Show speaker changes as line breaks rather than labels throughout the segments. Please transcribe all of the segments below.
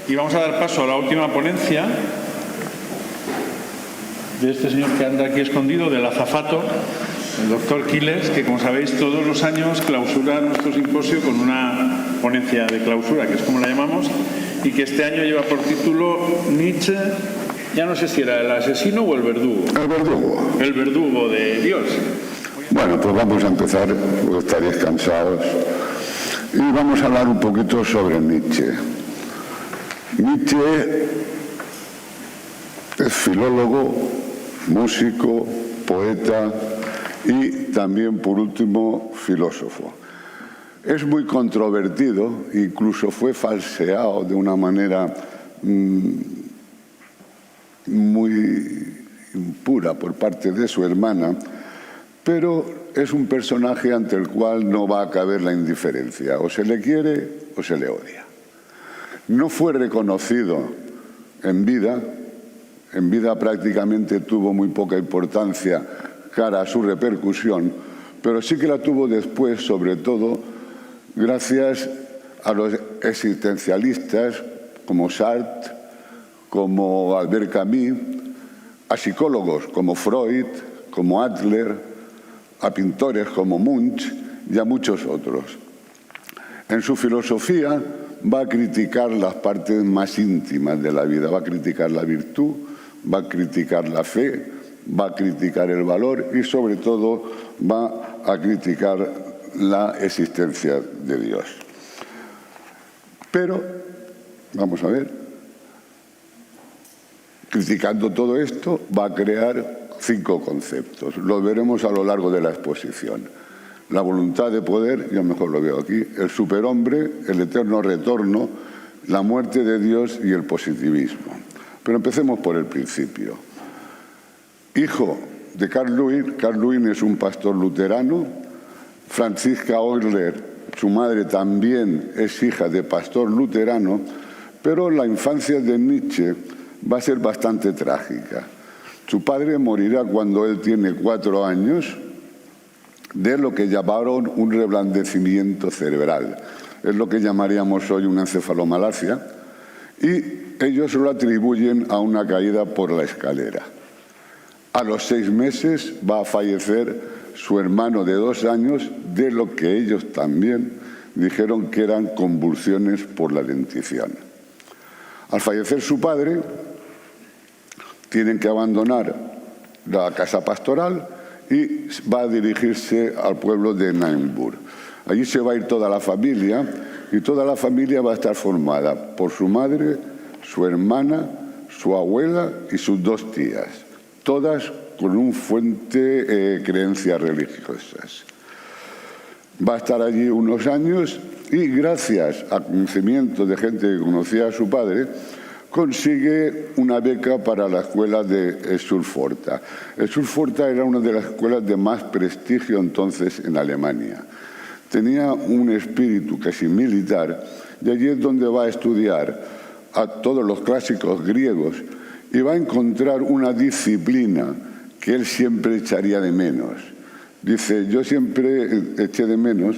Y vamos a dar paso a la última ponencia de este señor que anda aquí escondido, del azafato, el doctor Quiles, que como sabéis todos los años clausura nuestro simposio con una ponencia de clausura, que es como la llamamos, y que este año lleva por título Nietzsche, ya no sé si era el asesino o el verdugo.
El verdugo.
El verdugo de Dios.
Bueno, pues vamos a empezar, porque estaréis cansados, y vamos a hablar un poquito sobre Nietzsche. Nietzsche es filólogo, músico, poeta y también, por último, filósofo. Es muy controvertido, incluso fue falseado de una manera muy impura por parte de su hermana, pero es un personaje ante el cual no va a caber la indiferencia. O se le quiere o se le odia. No fue reconocido en vida. En vida prácticamente tuvo muy poca importancia cara a su repercusión, pero sí que la tuvo después, sobre todo gracias a los existencialistas como Sartre, como Albert Camus, a psicólogos como Freud, como Adler, a pintores como Munch y a muchos otros. En su filosofía va a criticar las partes más íntimas de la vida, va a criticar la virtud, va a criticar la fe, va a criticar el valor y sobre todo va a criticar la existencia de Dios. Pero, vamos a ver, criticando todo esto va a crear 5 conceptos. Los veremos a lo largo de la exposición. La voluntad de poder, yo mejor lo veo aquí, el superhombre, el eterno retorno, la muerte de Dios y el positivismo. Pero empecemos por el principio. Hijo de Karl Luin es un pastor luterano. Franziska Euler, su madre, también es hija de pastor luterano, pero la infancia de Nietzsche va a ser bastante trágica. Su padre morirá cuando él tiene 4 años de lo que llamaron un reblandecimiento cerebral. Es lo que llamaríamos hoy una encefalomalacia. Y ellos lo atribuyen a una caída por la escalera. A los 6 meses va a fallecer su hermano de 2 años, de lo que ellos también dijeron que eran convulsiones por la dentición. Al fallecer su padre, tienen que abandonar la casa pastoral y va a dirigirse al pueblo de Naumburg. Allí se va a ir toda la familia y toda la familia va a estar formada por su madre, su hermana, su abuela y sus 2 tías, todas con un fuerte creencias religiosas. Va a estar allí unos años y gracias al conocimiento de gente que conocía a su padre, consigue una beca para la escuela de Schulforta. Schulforta era una de las escuelas de más prestigio entonces en Alemania. Tenía un espíritu casi militar y allí es donde va a estudiar a todos los clásicos griegos y va a encontrar una disciplina que él siempre echaría de menos. Dice, yo siempre eché de menos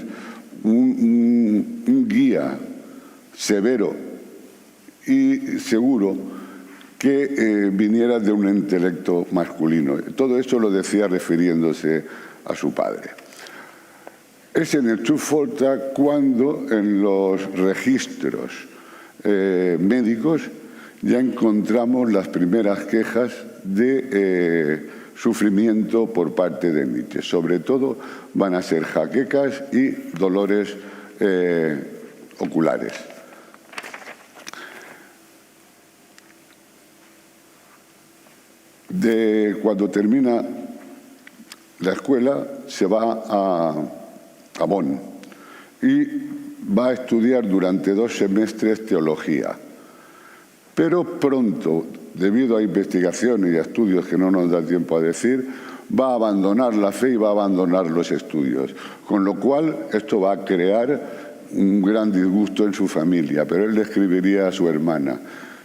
un guía severo y seguro que viniera de un intelecto masculino. Todo eso lo decía refiriéndose a su padre. Es en el Schulforta cuando en los registros médicos ya encontramos las primeras quejas de sufrimiento por parte de Nietzsche. Sobre todo van a ser jaquecas y dolores oculares. Cuando termina la escuela se va a Bonn y va a estudiar durante 2 semestres teología. Pero pronto, debido a investigaciones y a estudios que no nos da tiempo a decir, va a abandonar la fe y va a abandonar los estudios. Con lo cual, esto va a crear un gran disgusto en su familia. Pero él le escribiría a su hermana,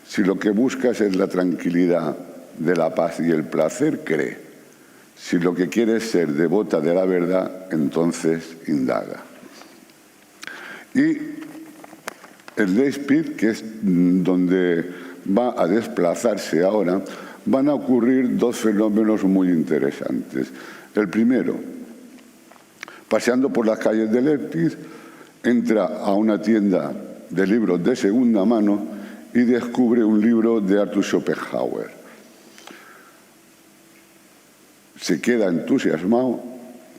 si lo que buscas es la tranquilidad de la paz y el placer, cree. Si lo que quieres es ser devota de la verdad, entonces indaga. Y en Leipzig, que es donde va a desplazarse ahora, van a ocurrir dos fenómenos muy interesantes. El primero, paseando por las calles de Leipzig, entra a una tienda de libros de segunda mano y descubre un libro de Arthur Schopenhauer. Se queda entusiasmado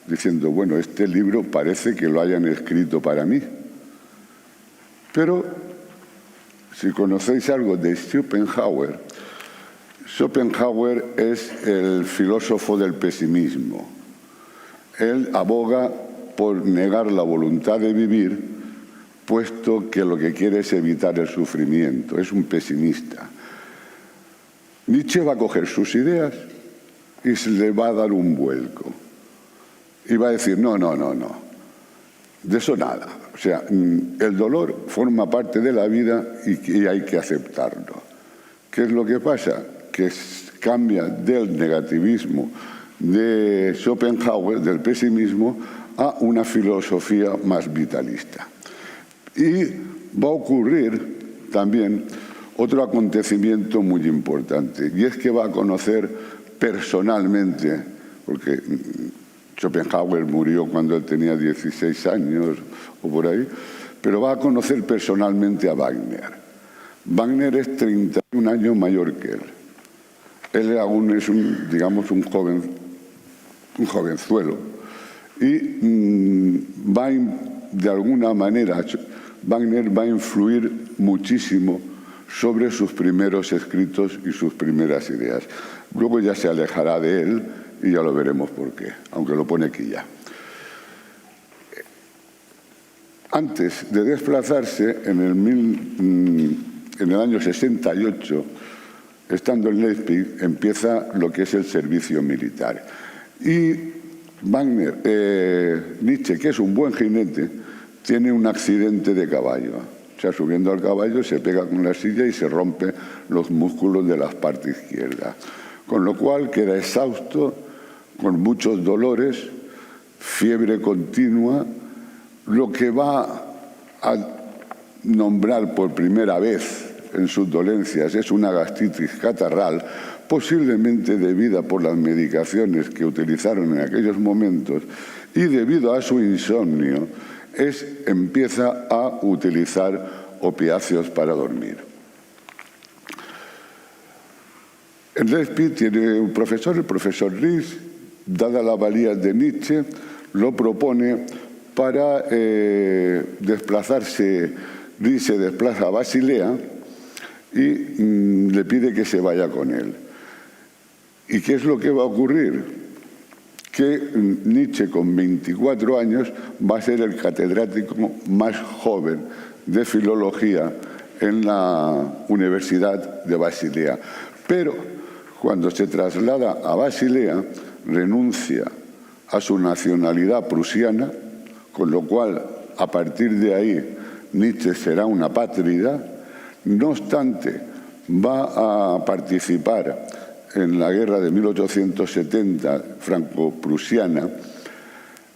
diciendo, bueno, este libro parece que lo hayan escrito para mí. Pero si conocéis algo de Schopenhauer, Schopenhauer es el filósofo del pesimismo. Él aboga por negar la voluntad de vivir, puesto que lo que quiere es evitar el sufrimiento. Es un pesimista. Nietzsche va a coger sus ideas y se le va a dar un vuelco. Y va a decir, no, de eso nada. O sea, el dolor forma parte de la vida y hay que aceptarlo. ¿Qué es lo que pasa? Que cambia del negativismo de Schopenhauer, del pesimismo, a una filosofía más vitalista. Y va a ocurrir también otro acontecimiento muy importante, y es que va a conocer personalmente, porque Schopenhauer murió cuando él tenía 16 años o por ahí, pero va a conocer personalmente a Wagner. Wagner es 31 años mayor que él. Él aún es un jovenzuelo. Y de alguna manera, Wagner va a influir muchísimo sobre sus primeros escritos y sus primeras ideas. Luego ya se alejará de él y ya lo veremos por qué, aunque lo pone aquí ya. Antes de desplazarse, en el año 68, estando en Leipzig, empieza lo que es el servicio militar. Y Nietzsche, que es un buen jinete, tiene un accidente de caballo. O sea, subiendo al caballo se pega con la silla y se rompe los músculos de la parte izquierda. Con lo cual queda exhausto, con muchos dolores, fiebre continua, lo que va a nombrar por primera vez en sus dolencias es una gastritis catarral, posiblemente debida por las medicaciones que utilizaron en aquellos momentos, y debido a su insomnio empieza a utilizar opiáceos para dormir. En Leipzig tiene un profesor, el profesor Ries, dada la valía de Nietzsche, lo propone para desplazarse. Ries se desplaza a Basilea y le pide que se vaya con él. ¿Y qué es lo que va a ocurrir? Que Nietzsche, con 24 años, va a ser el catedrático más joven de filología en la Universidad de Basilea. Pero cuando se traslada a Basilea, renuncia a su nacionalidad prusiana, con lo cual, a partir de ahí, Nietzsche será una apátrida. No obstante, va a participar en la guerra de 1870 franco-prusiana,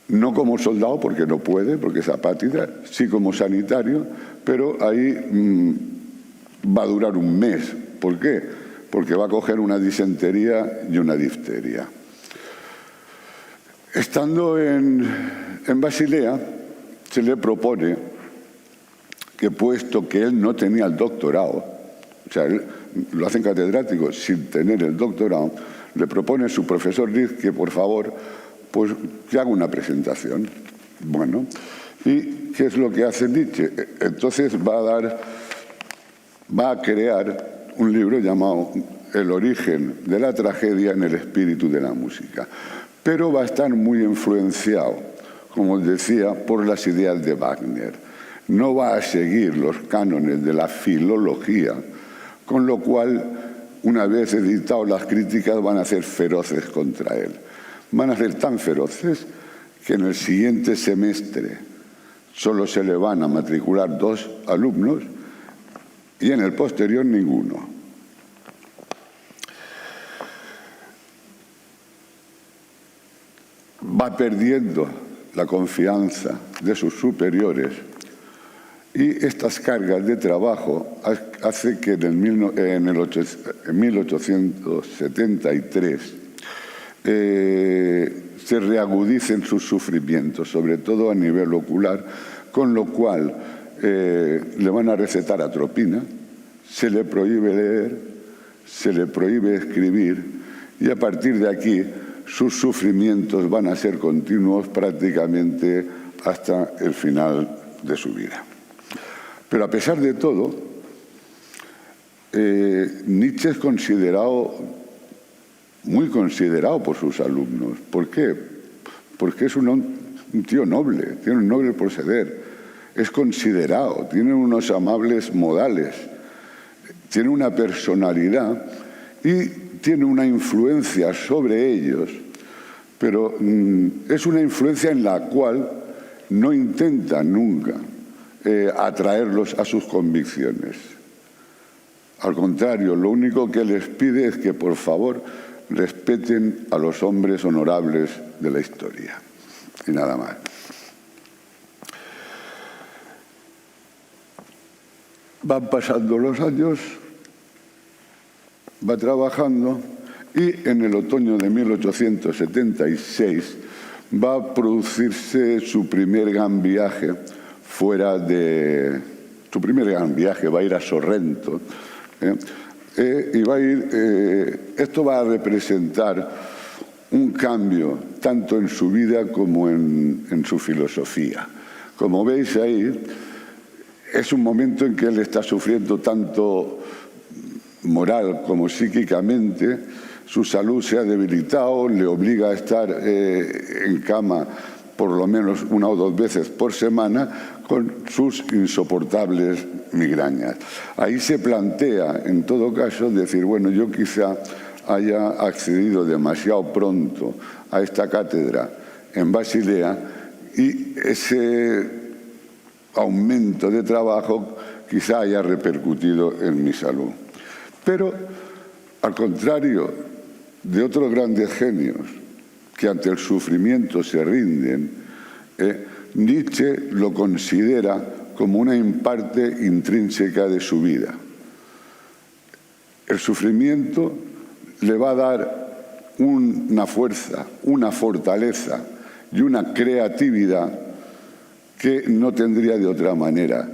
no como soldado, porque no puede, porque es apátrida, sí como sanitario, pero ahí va a durar un mes. ¿Por qué? Porque va a coger una disentería y una difteria. Estando en Basilea, se le propone que, puesto que él no tenía el doctorado, o sea, él lo hacen catedrático sin tener el doctorado, le propone a su profesor Ries que, por favor, pues que haga una presentación. Bueno, ¿y qué es lo que hace Nietzsche? Entonces va a crear un libro llamado El origen de la tragedia en el espíritu de la música. Pero va a estar muy influenciado, como os decía, por las ideas de Wagner. No va a seguir los cánones de la filología, con lo cual, una vez editado, las críticas van a ser feroces contra él. Van a ser tan feroces que en el siguiente semestre solo se le van a matricular 2 alumnos y en el posterior ninguno. Va perdiendo la confianza de sus superiores Y estas cargas de trabajo hace que en 1873 se reagudicen sus sufrimientos, sobre todo a nivel ocular, con lo cual le van a recetar atropina, se le prohíbe leer, se le prohíbe escribir, y a partir de aquí sus sufrimientos van a ser continuos prácticamente hasta el final de su vida. Pero a pesar de todo, Nietzsche es muy considerado por sus alumnos. ¿Por qué? Porque es un tío noble, tiene un noble proceder, es considerado, tiene unos amables modales, tiene una personalidad y tiene una influencia sobre ellos, pero es una influencia en la cual no intenta nunca atraerlos a sus convicciones. Al contrario, lo único que les pide es que, por favor, respeten a los hombres honorables de la historia. Y nada más. Van pasando los años, va trabajando, y en el otoño de 1876 va a producirse su primer gran viaje va a ir a Sorrento, y va a ir, esto va a representar un cambio tanto en su vida como en su filosofía. Como veis ahí, es un momento en que él está sufriendo tanto moral como psíquicamente, su salud se ha debilitado, le obliga a estar en cama por lo menos 1 o 2 veces por semana, con sus insoportables migrañas. Ahí se plantea, en todo caso, decir, bueno, yo quizá haya accedido demasiado pronto a esta cátedra en Basilea y ese aumento de trabajo quizá haya repercutido en mi salud. Pero, al contrario de otros grandes genios que ante el sufrimiento se rinden, Nietzsche lo considera como una parte intrínseca de su vida. El sufrimiento le va a dar una fuerza, una fortaleza y una creatividad que no tendría de otra manera.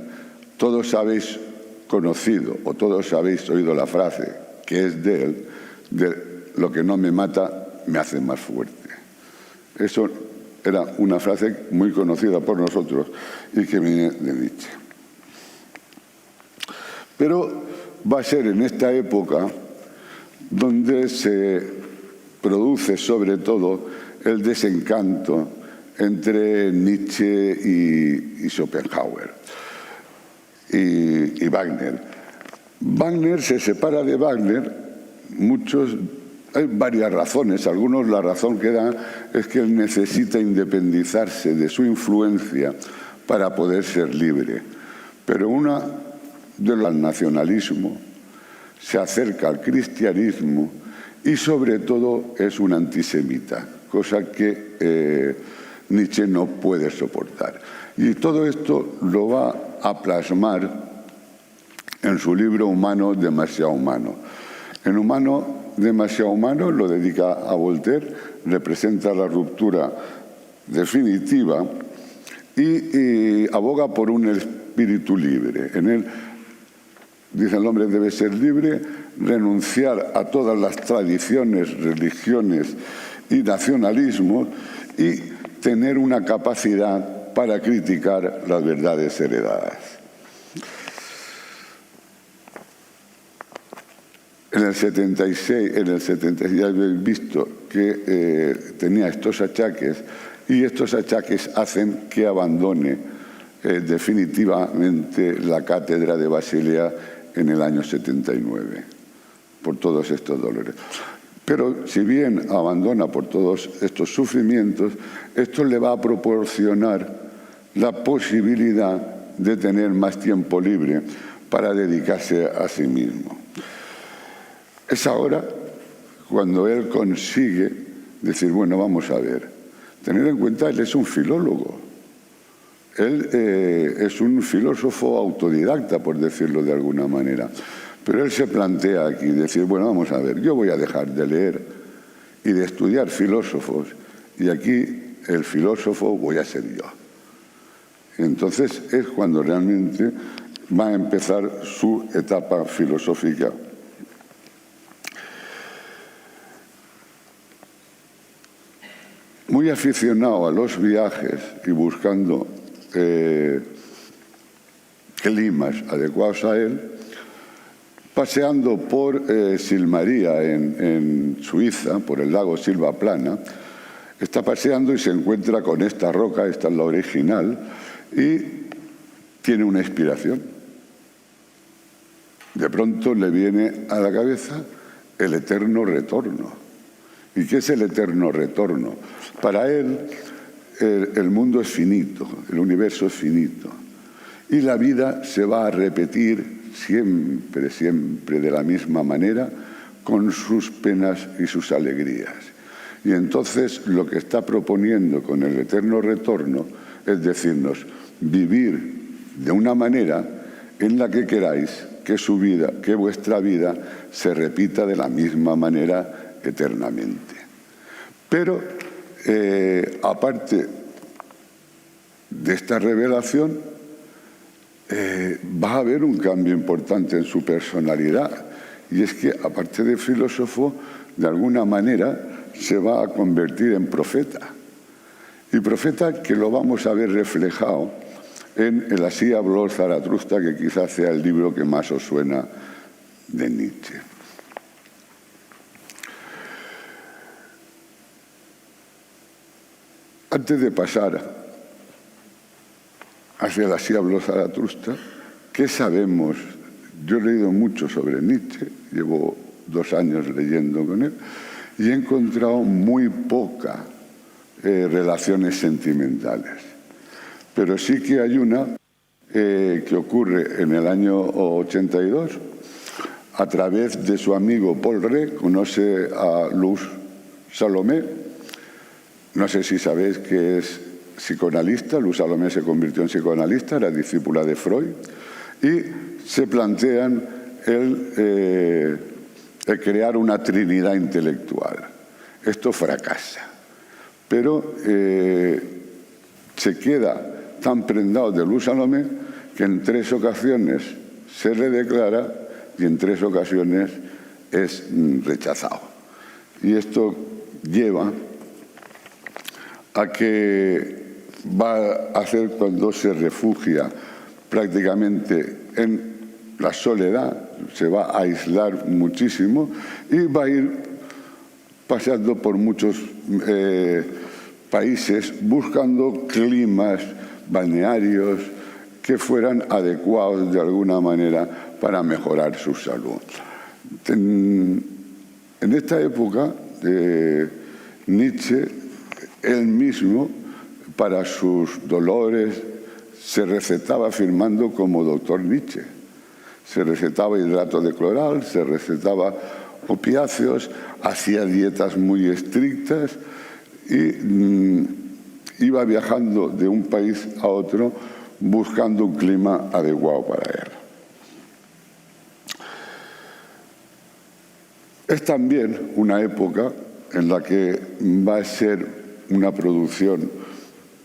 Todos habéis conocido o todos habéis oído la frase que es de él, de lo que no me mata me hace más fuerte. Eso era una frase muy conocida por nosotros y que viene de Nietzsche. Pero va a ser en esta época donde se produce sobre todo el desencanto entre Nietzsche y Schopenhauer y Wagner. Wagner se separa de Wagner, hay varias razones. Algunos la razón que dan es que él necesita independizarse de su influencia para poder ser libre. Pero una del nacionalismo se acerca al cristianismo y sobre todo es un antisemita, cosa que Nietzsche no puede soportar. Y todo esto lo va a plasmar en su libro Humano, demasiado humano. En Humano, demasiado humano, lo dedica a Voltaire, representa la ruptura definitiva y aboga por un espíritu libre. En él dice: el hombre debe ser libre, renunciar a todas las tradiciones, religiones y nacionalismos y tener una capacidad para criticar las verdades heredadas. En el 76 ya habéis visto que tenía estos achaques, y estos achaques hacen que abandone definitivamente la cátedra de Basilea en el año 79, por todos estos dolores. Pero si bien abandona por todos estos sufrimientos, esto le va a proporcionar la posibilidad de tener más tiempo libre para dedicarse a sí mismo. Es ahora cuando él consigue decir, bueno, vamos a ver, tener en cuenta, él es un filólogo, Él es un filósofo autodidacta, por decirlo de alguna manera. Pero él se plantea aquí, decir, bueno, vamos a ver, yo voy a dejar de leer y de estudiar filósofos, y aquí el filósofo voy a ser yo. Entonces es cuando realmente va a empezar su etapa filosófica. Muy aficionado a los viajes y buscando climas adecuados a él, paseando por Silmaría en Suiza, por el lago Silvaplana, está paseando y se encuentra con esta roca, esta es la original, y tiene una inspiración. De pronto le viene a la cabeza el eterno retorno. ¿Y qué es el eterno retorno? Para él, el mundo es finito, el universo es finito. Y la vida se va a repetir siempre, siempre de la misma manera, con sus penas y sus alegrías. Y entonces lo que está proponiendo con el eterno retorno es decirnos, vivir de una manera en la que queráis que su vida, que vuestra vida se repita de la misma manera eternamente. Pero, aparte de esta revelación, va a haber un cambio importante en su personalidad. Y es que, aparte de filósofo, de alguna manera se va a convertir en profeta. Y profeta que lo vamos a ver reflejado en el Así habló Zaratustra, que quizás sea el libro que más os suena de Nietzsche. Antes de pasar hacia el Así habló Zaratustra, ¿qué sabemos? Yo he leído mucho sobre Nietzsche, llevo 2 años leyendo con él, y he encontrado muy pocas relaciones sentimentales. Pero sí que hay una que ocurre en el año 82. A través de su amigo Paul Ré, conoce a Luz Salomé. No sé si sabéis que es psicoanalista. Luz Salomé se convirtió en psicoanalista, era discípula de Freud. Y se plantean el crear una trinidad intelectual. Esto fracasa. Pero se queda tan prendado de Luz Salomé que en 3 ocasiones se le declara y en 3 ocasiones es rechazado. Y esto lleva a que va a hacer cuando se refugia prácticamente en la soledad, se va a aislar muchísimo y va a ir pasando por muchos países buscando climas balnearios que fueran adecuados de alguna manera para mejorar su salud. En esta época, Nietzsche, él mismo, para sus dolores, se recetaba firmando como doctor Nietzsche. Se recetaba hidrato de cloral, se recetaba opiáceos, hacía dietas muy estrictas y iba viajando de un país a otro buscando un clima adecuado para él. Es también una época en la que va a ser una producción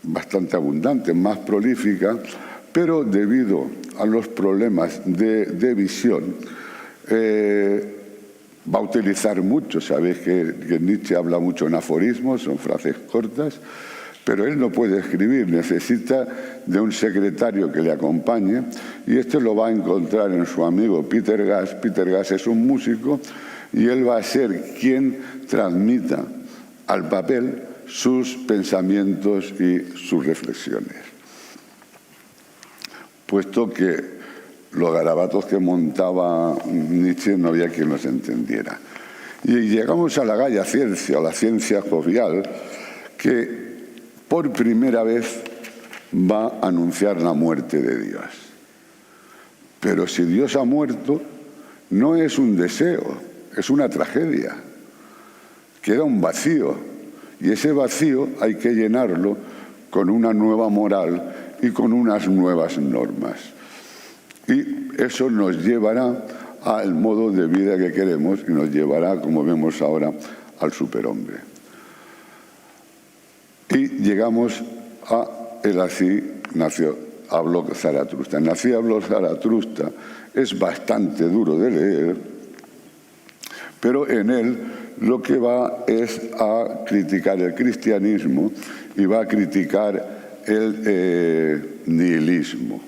bastante abundante, más prolífica, pero debido a los problemas de visión, va a utilizar mucho. Sabéis que Nietzsche habla mucho en aforismos, son frases cortas, pero él no puede escribir, necesita de un secretario que le acompañe, y este lo va a encontrar en su amigo Peter Gass. Peter Gass es un músico y él va a ser quien transmita al papel sus pensamientos y sus reflexiones. Puesto que los garabatos que montaba Nietzsche no había quien los entendiera. Y llegamos a la gaya ciencia, a la ciencia jovial, que por primera vez va a anunciar la muerte de Dios. Pero si Dios ha muerto, no es un deseo, es una tragedia. Queda un vacío, y ese vacío hay que llenarlo con una nueva moral y con unas nuevas normas. Y eso nos llevará al modo de vida que queremos y nos llevará, como vemos ahora, al superhombre. Y llegamos a el así habló Zaratustra. En así habló Zaratustra es bastante duro de leer, pero en él lo que va es a criticar el cristianismo y va a criticar el nihilismo.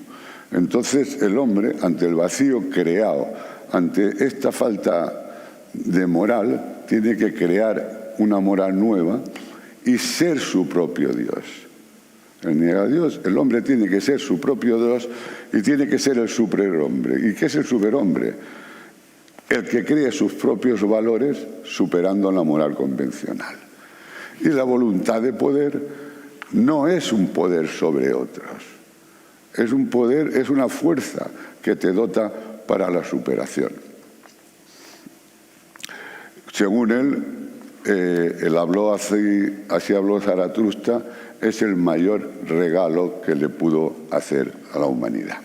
Entonces el hombre, ante el vacío creado, ante esta falta de moral, tiene que crear una moral nueva y ser su propio Dios. Él niega a Dios, el hombre tiene que ser su propio Dios y tiene que ser el superhombre. ¿Y qué es el superhombre? El que cree sus propios valores superando la moral convencional. Y la voluntad de poder no es un poder sobre otros. Es un poder, es una fuerza que te dota para la superación. Según él habló así habló Zaratustra, es el mayor regalo que le pudo hacer a la humanidad.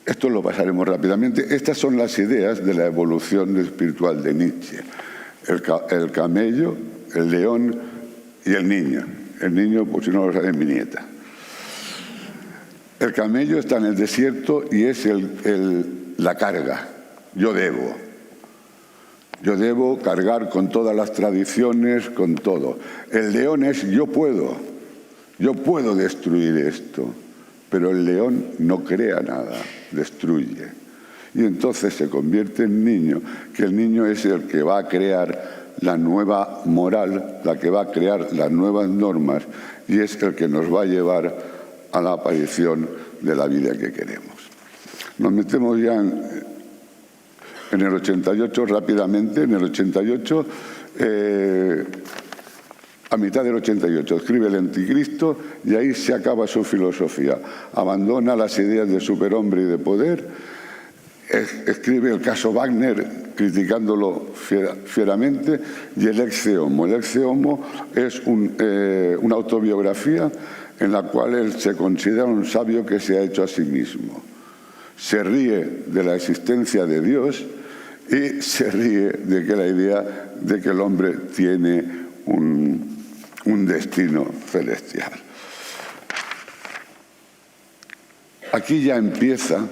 Esto lo pasaremos rápidamente. Estas son las ideas de la evolución espiritual de Nietzsche. El camello, el león y el niño. El niño, por si no lo sabe, mi nieta. El camello está en el desierto y es la carga. Yo debo cargar con todas las tradiciones, con todo. El león es yo puedo destruir esto. Pero el león no crea nada, destruye. Y entonces se convierte en niño, que el niño es el que va a crear la nueva moral, la que va a crear las nuevas normas, y es el que nos va a llevar a la aparición de la vida que queremos. Nos metemos ya en el 88 rápidamente. En el 88, a mitad del 88, escribe El Anticristo y ahí se acaba su filosofía. Abandona las ideas de superhombre y de poder. Escribe el caso Wagner criticándolo fieramente, y el Ecce Homo. El Ecce Homo es una autobiografía en la cual él se considera un sabio que se ha hecho a sí mismo. Se ríe de la existencia de Dios y se ríe de que la idea de que el hombre tiene un destino celestial. Aquí ya empieza,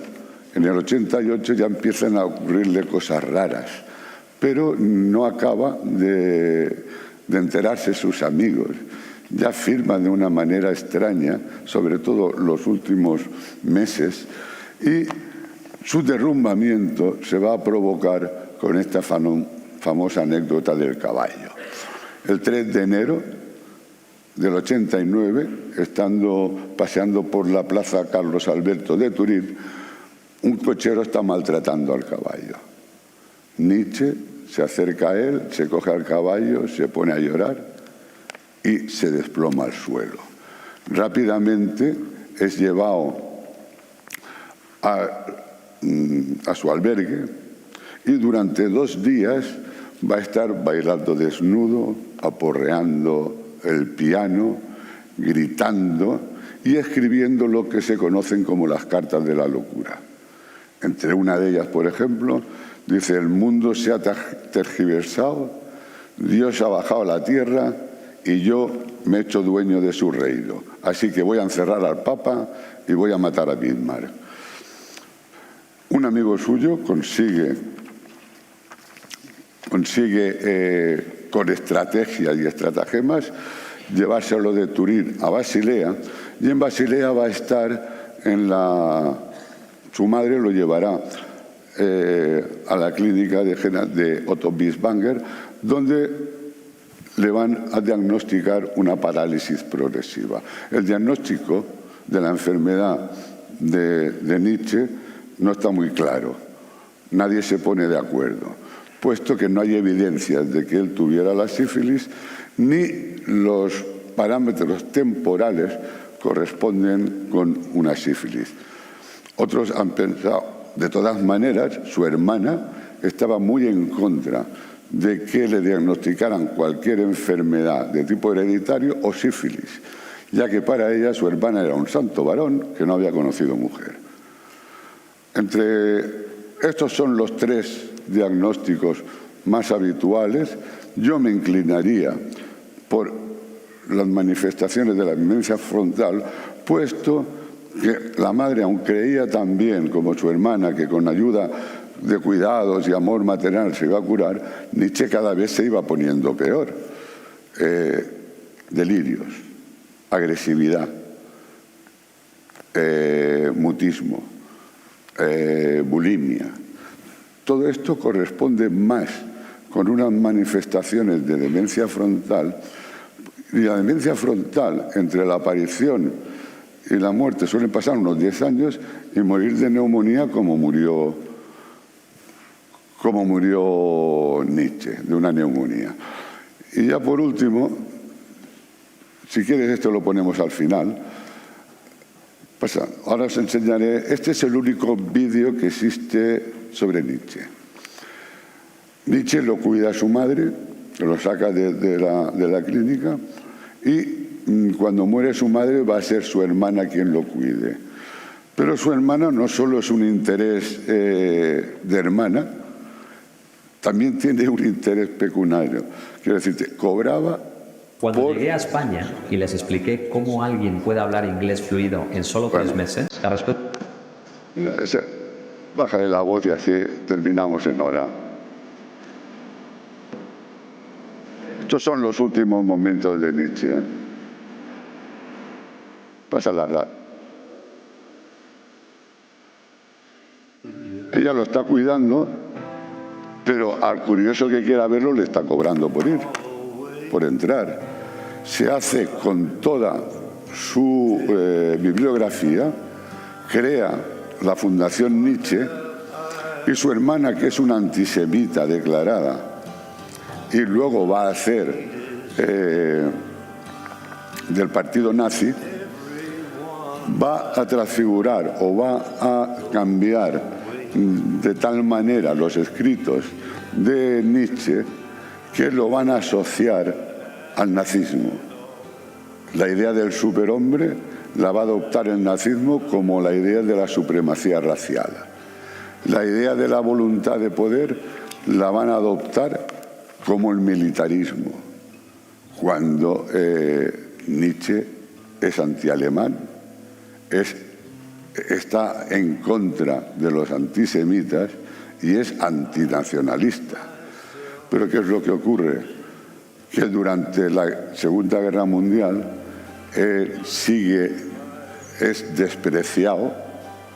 en el 88 ya empiezan a ocurrirle cosas raras, pero no acaba de enterarse sus amigos. Ya firma de una manera extraña, sobre todo los últimos meses, y su derrumbamiento se va a provocar con esta famosa anécdota del caballo. El 3 de enero del 89, paseando por la plaza Carlos Alberto de Turín, un cochero está maltratando al caballo. Nietzsche se acerca a él, se coge al caballo, se pone a llorar y se desploma al suelo. Rápidamente es llevado a su albergue y durante 2 días va a estar bailando desnudo, aporreando el piano, gritando y escribiendo lo que se conocen como las cartas de la locura. Entre una de ellas, por ejemplo, dice: el mundo se ha tergiversado, Dios ha bajado a la tierra y yo me he hecho dueño de su reino. Así que voy a encerrar al Papa y voy a matar a Bismarck. Un amigo suyo consigue con estrategias y estratagemas llevárselo de Turín a Basilea, y en Basilea va a estar su madre lo llevará a la clínica de Otto Binswanger, donde le van a diagnosticar una parálisis progresiva. El diagnóstico de la enfermedad de Nietzsche no está muy claro. Nadie se pone de acuerdo, puesto que no hay evidencias de que él tuviera la sífilis, ni los parámetros temporales corresponden con una sífilis. Otros han pensado, de todas maneras, su hermana estaba muy en contra de que le diagnosticaran cualquier enfermedad de tipo hereditario o sífilis, ya que para ella su hermana era un santo varón que no había conocido mujer. Estos son los 3 diagnósticos más habituales. Yo me inclinaría por las manifestaciones de la demencia frontal, puesto que la madre, aun creía también, como su hermana, que con ayuda de cuidados y amor maternal se iba a curar, Nietzsche cada vez se iba poniendo peor. Delirios, agresividad, mutismo, bulimia. Todo esto corresponde más con unas manifestaciones de demencia frontal, y la demencia frontal, entre la aparición y la muerte, suelen pasar unos 10 años y morir de neumonía como murió Nietzsche, de una neumonía. Y ya por último, si quieres esto lo ponemos al final. Ahora os enseñaré, este es el único vídeo que existe sobre Nietzsche. Nietzsche lo cuida a su madre, lo saca de la clínica, y cuando muere su madre va a ser su hermana quien lo cuide. Pero su hermana no solo es un interés de hermana, también tiene un interés pecuniario. Quiero decirte, cobraba.
Cuando llegué a España y les expliqué cómo alguien puede hablar inglés fluido en solo 3 meses, la respuesta...
Bájale la voz y así terminamos en hora. Estos son los últimos momentos de Nietzsche. Pásala. Ella lo está cuidando, pero al curioso que quiera verlo le está cobrando por entrar. Se hace con toda su bibliografía, crea la Fundación Nietzsche, y su hermana, que es una antisemita declarada, y luego va a hacer del partido nazi, va a transfigurar o va a cambiar de tal manera los escritos de Nietzsche que lo van a asociar al nazismo. La idea del superhombre la va a adoptar el nazismo como la idea de la supremacía racial. La idea de la voluntad de poder la van a adoptar como el militarismo, cuando Nietzsche es antialemán, está en contra de los antisemitas y es antinacionalista. Pero ¿qué es lo que ocurre? Que durante la Segunda Guerra Mundial es despreciado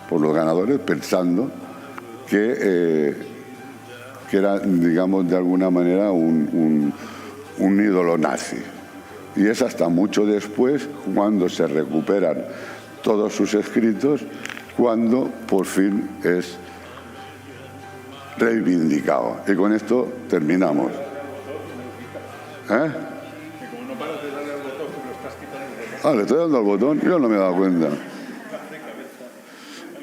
por los ganadores, pensando que era, digamos, de alguna manera un ídolo nazi. Y es hasta mucho después, cuando se recuperan todos sus escritos, cuando por fin es reivindicado. Y con esto terminamos. Le estoy dando al botón, yo no me he dado cuenta.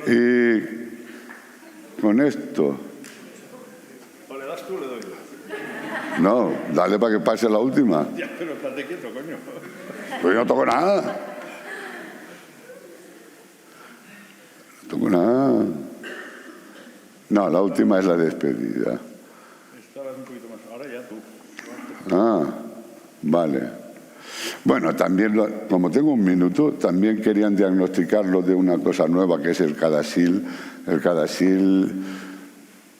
Y con esto...
¿O le das tú o le doy?
No, dale para que pase la última.
Ya, pero estate quieto, coño.
Pues yo no toco nada. No toco nada. No, la última es la despedida.
Estabas un poquito más. Ahora ya tú.
Vale. Bueno, también, como tengo un minuto, también querían diagnosticarlo de una cosa nueva, que es el Cadasil. El Cadasil,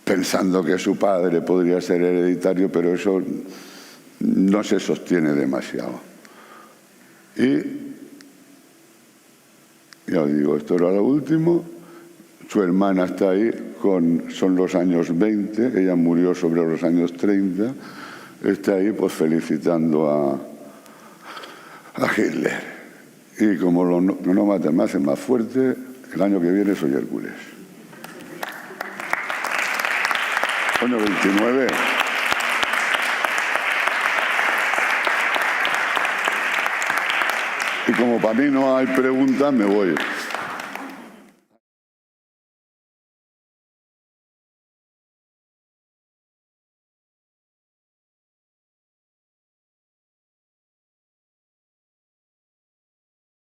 pensando que su padre podría ser hereditario, pero eso no se sostiene demasiado. Y, ya os digo, esto era lo último. Su hermana está ahí, son los años 20, ella murió sobre los años 30, está ahí pues felicitando a Hitler. Y como no mata, me hace más fuerte, el año que viene soy Hércules. Año 29. Y como para mí no hay preguntas, me voy.